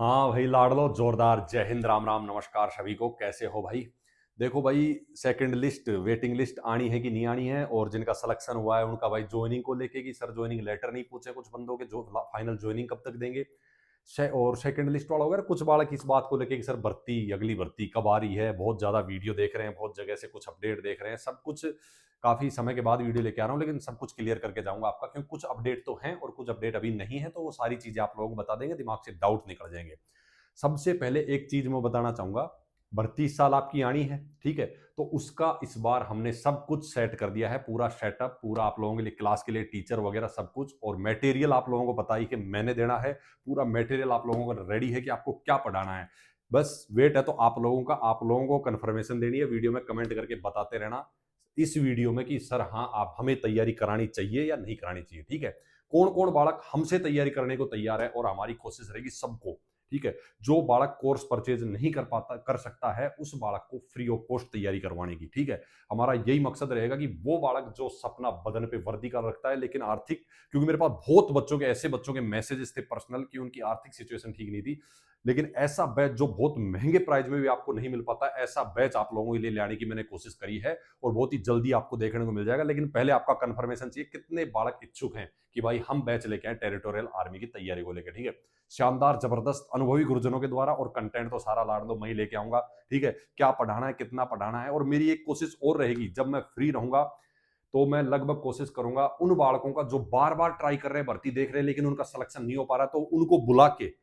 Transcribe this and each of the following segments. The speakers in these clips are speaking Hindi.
हाँ भाई लाडलो जोरदार। जय हिंद, राम राम, नमस्कार सभी को। कैसे हो भाई? देखो भाई, सेकंड लिस्ट, वेटिंग लिस्ट आनी है कि नहीं आनी है, और जिनका सिलेक्शन हुआ है उनका भाई ज्वाइनिंग को लेके कि सर ज्वाइनिंग लेटर नहीं पूछे कुछ बंदों के, जो फाइनल ज्वाइनिंग कब तक देंगे। और सेकंड लिस्ट वाला होगा कुछ बालक इस बात को लेके कि सर भर्ती, अगली भर्ती कब आ रही है। बहुत ज्यादा वीडियो देख रहे हैं, बहुत जगह से कुछ अपडेट देख रहे हैं, सब कुछ काफी समय के बाद वीडियो लेके आ रहा हूँ, लेकिन सब कुछ क्लियर करके जाऊंगा आपका, क्योंकि कुछ अपडेट तो हैं और कुछ अपडेट अभी नहीं है, तो वो सारी चीजें आप लोगों को बता देंगे, दिमाग से डाउट निकल जाएंगे। सबसे पहले एक चीज मैं बताना चाहूंगा, भर्ती इस साल आपकी आनी है, ठीक है? तो उसका इस बार हमने सब कुछ सेट कर दिया है, पूरा सेटअप, पूरा आप लोगों के लिए, क्लास के लिए टीचर वगैरह सब कुछ, और मटेरियल आप लोगों को पता ही कि मैंने देना है। पूरा मटेरियल आप लोगों को रेडी है कि आपको क्या पढ़ाना है। बस वेट है तो आप लोगों का, आप लोगों को कंफर्मेशन देनी है, वीडियो में कमेंट करके बताते रहना इस वीडियो में कि सर हाँ, आप हमें तैयारी करानी चाहिए या नहीं करानी चाहिए, ठीक है? कौन कौन बालक हमसे तैयारी करने को तैयार है, और हमारी कोशिश रहेगी सबको, ठीक है? जो बालक कोर्स परचेज नहीं कर पाता, कर सकता है, उस बालक को फ्री ऑफ कॉस्ट तैयारी करवाने की, ठीक है? हमारा यही मकसद रहेगा कि वो बालक जो सपना बदन पे वर्दी का रखता है, लेकिन आर्थिक, क्योंकि मेरे पास बहुत बच्चों के, ऐसे बच्चों के मैसेजेस थे पर्सनल कि उनकी आर्थिक सिचुएशन ठीक नहीं थी, लेकिन ऐसा बैच जो बहुत महंगे प्राइस में भी आपको नहीं मिल पाता, ऐसा बैच आप लोगों के लिए लाने की मैंने कोशिश करी है, और बहुत ही जल्दी आपको देखने को मिल जाएगा। लेकिन पहले आपका कंफर्मेशन चाहिए, कितने बालक इच्छुक हैं कि भाई हम बैच लेके आए टेरिटोरियल आर्मी की तैयारी को लेकर, ठीक है? शानदार, जबरदस्त, अनुभवी गुरुजनों के द्वारा, और कंटेंट तो सारा लाड़ दो मैं ही लेके आऊंगा, ठीक है? क्या पढ़ाना है, कितना पढ़ाना है, और मेरी एक कोशिश और रहेगी, जब मैं फ्री रहूंगा तो मैं लगभग कोशिश करूंगा उन बालकों का जो बार बार ट्राई कर रहे हैं, भर्ती देख रहे हैं, लेकिन उनका सिलेक्शन नहीं हो पा रहा, तो उनको बुला के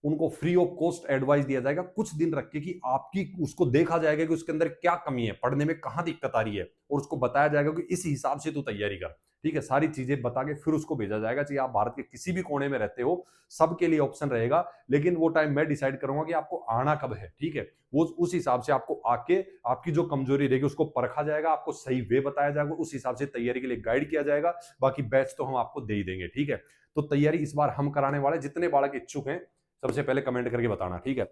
उनको फ्री ऑफ कॉस्ट एडवाइस दिया जाएगा, कुछ दिन रख के, कि आपकी, उसको देखा जाएगा कि उसके अंदर क्या कमी है, पढ़ने में कहां दिक्कत आ रही है, और उसको बताया जाएगा कि इस हिसाब से तू तैयारी कर, ठीक है? सारी चीजें बता के फिर उसको भेजा जाएगा। चाहे आप भारत के किसी भी कोने में रहते हो, सबके लिए ऑप्शन रहेगा, लेकिन वो टाइम मैं डिसाइड करूंगा कि आपको आना कब है, ठीक है? वो उस हिसाब से आपको आके, आपकी जो कमजोरी रहेगी उसको परखा जाएगा, आपको सही वे बताया जाएगा, उस हिसाब से तैयारी के लिए गाइड किया जाएगा। बाकी बैच तो हम आपको दे ही देंगे, ठीक है? तो तैयारी इस बार हम कराने वाले, जितने बालक इच्छुक हैं सबसे पहले कमेंट करके बताना, ठीक है?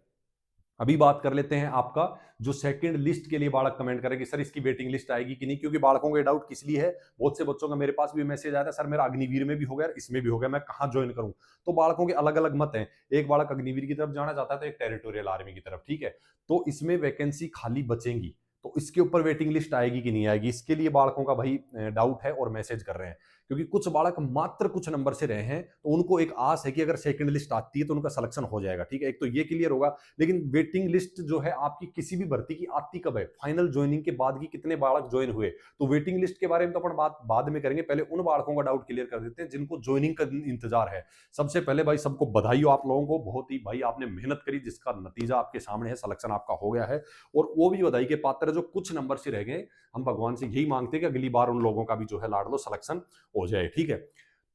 अभी बात कर लेते हैं आपका, जो सेकंड लिस्ट के लिए बालक कमेंट करेंगे सर इसकी वेटिंग लिस्ट आएगी कि नहीं, क्योंकि बालकों को डाउट किस लिए है, बहुत से बच्चों का मेरे पास भी मैसेज आया था, सर मेरा अग्निवीर में भी हो गया, इसमें भी हो गया, मैं कहां ज्वाइन करूं? तो बालकों के अलग अलग मत हैं। एक बालक अग्निवीर की तरफ जाना चाहता है, तो एक टेरिटोरियल आर्मी की तरफ, ठीक है? तो इसमें वैकेंसी खाली बचेंगी, तो इसके ऊपर वेटिंग लिस्ट आएगी कि नहीं आएगी, इसके लिए बालकों का भाई डाउट है और मैसेज कर रहे हैं, क्योंकि कुछ बालक मात्र कुछ नंबर से रहे हैं, तो उनको एक आस है कि अगर सेकंड लिस्ट आती है तो उनका सिलेक्शन हो जाएगा, ठीक है? एक तो ये क्लियर होगा। लेकिन वेटिंग लिस्ट जो है आपकी किसी भी भर्ती की आती कब है, फाइनल ज्वाइनिंग के बाद की कितने बालक ज्वाइन हुए, तो वेटिंग लिस्ट के बारे में तो अपन बात बाद में करेंगे, पहले उन बालकों का डाउट क्लियर कर देते हैं जिनको ज्वाइनिंग का इंतजार है। सबसे पहले भाई सबको बधाई हो, आप लोगों को, बहुत ही भाई आपने मेहनत करी, जिसका नतीजा आपके सामने है, सिलेक्शन आपका हो गया है, और वो भी बधाई के पात्र है जो कुछ नंबर से रह गए। हम भगवान से यही मांगते हैं कि अगली बार उन लोगों का भी जो है लाड़ लो, सिलेक्शन हो जाए, ठीक है?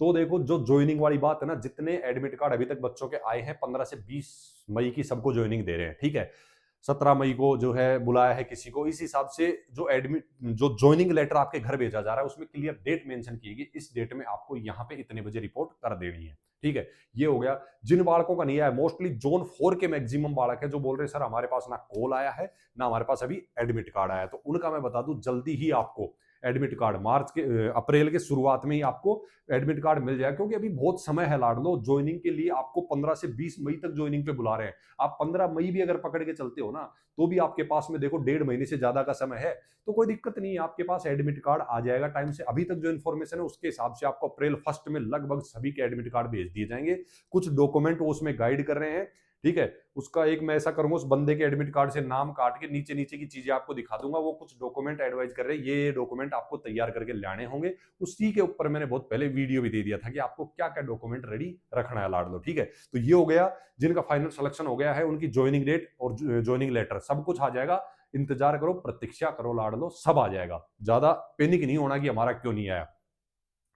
तो देखो, जो ज्वाइनिंग वाली बात है ना, जितने एडमिट कार्ड अभी तक बच्चों के आए हैं, 15 से 20 मई की सबको ज्वाइनिंग दे रहे हैं, ठीक है? 17 मई को जो है बुलाया है किसी को, इस हिसाब से जो एडमिट, जो ज्वाइनिंग लेटर आपके घर भेजा जा रहा है, उसमें क्लियर डेट मेंशन की गई, इस डेट में आपको यहाँ पे इतने बजे रिपोर्ट कर देनी है, ठीक है? ये हो गया। जिन बालकों का नहीं आया, मोस्टली जोन 4 के मैक्सिमम बालक है जो बोल रहे हैं सर हमारे पास ना कॉल आया है, ना हमारे पास अभी एडमिट कार्ड आया है, तो उनका मैं बता दूं जल्दी ही आपको एडमिट कार्ड, मार्च के, अप्रैल के शुरुआत में ही आपको एडमिट कार्ड मिल जाएगा, क्योंकि अभी बहुत समय है लाड़ लो ज्वाइनिंग के लिए। आपको 15 से 20 मई तक ज्वाइनिंग पे बुला रहे हैं, आप 15 मई भी अगर पकड़ के चलते हो ना, तो भी आपके पास में देखो 1.5 महीने से ज्यादा का समय है, तो कोई दिक्कत नहीं है, आपके पास एडमिट कार्ड आ जाएगा टाइम से। अभी तक जो इन्फॉर्मेशन है उसके हिसाब से आपको अप्रैल 1 में लगभग सभी के एडमिट कार्ड भेज दिए जाएंगे। कुछ डॉक्यूमेंट वो उसमें गाइड कर रहे हैं, ठीक है? उसका एक मैं ऐसा करूंगा, उस बंदे के एडमिट कार्ड से नाम काट के नीचे नीचे की चीजें आपको दिखा दूंगा, वो कुछ डॉक्यूमेंट एडवाइज कर रहे हैं, ये डॉक्यूमेंट आपको तैयार करके लाने होंगे। उसी के ऊपर मैंने बहुत पहले वीडियो भी दे दिया था कि आपको क्या क्या डॉक्यूमेंट रेडी रखना है लाड़ लो, ठीक है? तो ये हो गया, जिनका फाइनल सिलेक्शन हो गया है उनकी ज्वाइनिंग डेट और ज्वाइनिंग लेटर सब कुछ आ जाएगा। इंतजार करो, प्रतीक्षा करो लाड़ लो, सब आ जाएगा। ज्यादा पैनिक नहीं होना कि हमारा क्यों नहीं आया।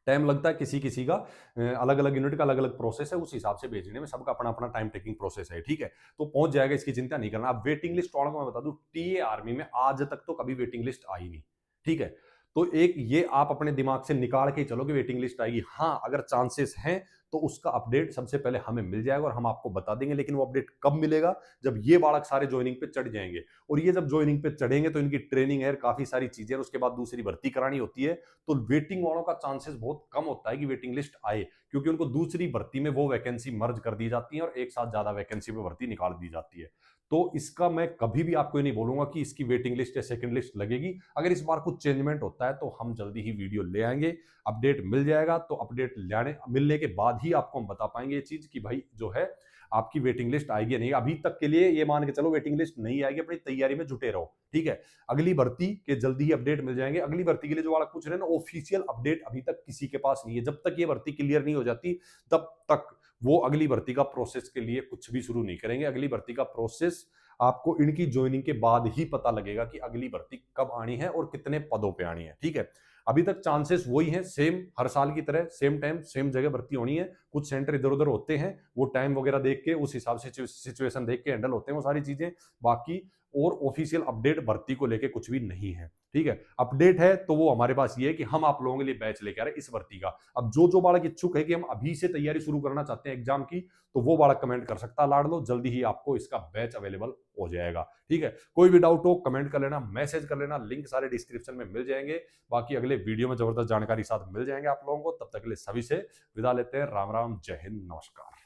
टाइम लगता है किसी किसी का, अलग अलग यूनिट का अलग अलग प्रोसेस है, उस हिसाब से भेजने में सबका अपना अपना टाइम टेकिंग प्रोसेस है, ठीक है? तो पहुंच जाएगा, इसकी चिंता नहीं करना। अब वेटिंग लिस्ट वालों को मैं बता दूं, टीए आर्मी में आज तक तो कभी वेटिंग लिस्ट आई नहीं, ठीक है? तो एक ये आप अपने दिमाग से निकाल के चलो कि वेटिंग लिस्ट आएगी, हाँ अगर चांसेस हैं तो उसका अपडेट सबसे पहले हमें मिल जाएगा और हम आपको बता देंगे। लेकिन वो अपडेट कब मिलेगा? जब ये बालक सारे ज्वाइनिंग पे चढ़ जाएंगे, और ये जब ज्वाइनिंग पे चढ़ेंगे तो इनकी ट्रेनिंग है, काफी सारी चीजें, और उसके बाद दूसरी भर्ती करानी होती है। तो वेटिंग वालों का चांसेस बहुत कम होता है कि वेटिंग लिस्ट आए, क्योंकि उनको दूसरी भर्ती में वो वैकेंसी मर्ज कर दी जाती है और एक साथ ज्यादा वैकेंसी पे भर्ती निकाल दी जाती है। तो इसका मैं कभी भी आपको ये नहीं बोलूंगा कि इसकी वेटिंग लिस्ट या सेकंड लिस्ट लगेगी। अगर इस बार कुछ चेंजमेंट होता है तो हम जल्दी ही वीडियो ले आएंगे, अपडेट मिल जाएगा। तो अपडेट लाने मिलने के बाद ही आपको हम बता पाएंगे ये चीज कि भाई जो है आपकी वेटिंग लिस्ट आएगी या नहीं। अभी तक के लिए ये मान के चलो वेटिंग लिस्ट नहीं आएगी, अपनी तैयारी में जुटे रहो, ठीक है। अगली भर्ती के जल्दी ही अपडेट मिल जाएंगे। अगली भर्ती के लिए जो आप पूछ रहे हैं ना, ऑफिशियल अपडेट अभी तक किसी के पास नहीं है। जब तक ये भर्ती क्लियर नहीं हो जाती तब तक वो अगली भर्ती का प्रोसेस के लिए कुछ भी शुरू नहीं करेंगे। अगली भर्ती का प्रोसेस आपको इनकी ज्वाइनिंग के बाद ही पता लगेगा कि अगली भर्ती कब आनी है और कितने पदों पे आनी है, ठीक है। अभी तक चांसेस वही हैं, सेम हर साल की तरह, सेम टाइम सेम जगह भर्ती होनी है। कुछ सेंटर इधर उधर होते हैं, वो टाइम वगैरह देख के उस हिसाब से सिचुएशन देख के हैंडल होते हैं वो सारी चीजें। बाकी और ऑफिशियल अपडेट भर्ती को लेके कुछ भी नहीं है, ठीक है। अपडेट है तो वो हमारे पास ये है कि हम आप लोगों के लिए बैच लेके आ रहे हैं इस भर्ती का। अब जो जो बालक इच्छुक है कि हम अभी से तैयारी शुरू करना चाहते हैं एग्जाम की, तो वो बालक कमेंट कर सकता है लाड लो, जल्दी ही आपको इसका बैच अवेलेबल हो जाएगा, ठीक है। कोई भी डाउट हो कमेंट कर लेना, मैसेज कर लेना, लिंक सारे डिस्क्रिप्शन में मिल जाएंगे। बाकी अगले वीडियो में जबरदस्त जानकारी साथ मिल जाएंगे आप लोगों को। तब तक के लिए सभी से विदा लेते हैं। राम राम, जय हिंद, नमस्कार।